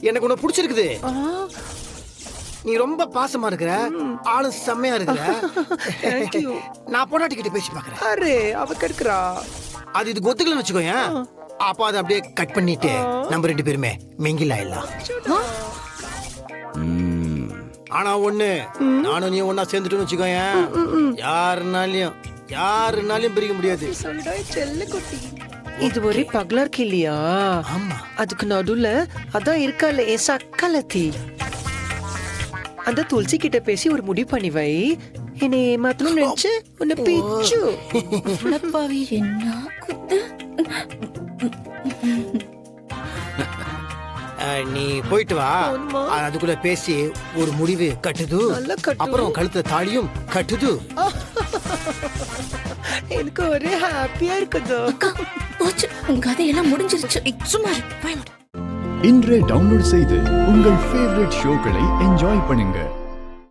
எனக்கு உன்னை பிடிச்சிருக்குது. நீ ரொம்ப பாசமா இருக்கிற, ஆளு செம்மையா இருக்கிற. நான் பொண்டாட்டிக்கிட்ட பேசி பாக்குறேன். அரே அவ கெடுக்கிறா. அது இது ஒத்துக்கலன்னு வச்சுக்கோயேன், அப்ப அதை அப்படியே கட் பண்ணிட்டு நம்ம 2 பேருமே மிங்கில் ஆயிடலாம். ஆனா ஒண்ணு, நானும் நீ ஒன்னா சேர்ந்துட்டோம்னு வச்சுக்கோயேன், யாருனாலையும் பிரிக்க முடியாது. இது ஒரே பகலா இருக்கு இல்லையா? ஆமா. அதுக்கு நடுவுல அதான் இருக்கல என் சக்கலத்தி. அந்த துளசி கிட்ட பேசி ஒரு முடிவு பண்ணி வை. என்னை ஏமாத்தணும் நினைச்சு உன்னை பிச்சு. பாவி என்ன குத்து. நீ போயிட்டு வா, அதுக்குள்ள பேசி ஒரு முடிவு கட்டுது. அப்புறம் கழுத்துல தாலியும் கட்டுது. எனக்கு ஒரே ஹாப்பியா இருக்குதோ. போச்சு, உங்க கதையெல்லாம் முடிஞ்சிருச்சு. சும்மா இன்றே டவுன்லோட் செய்து உங்கள் ஃபேவரட் ஷோக்களை என்ஜாய் பண்ணுங்க.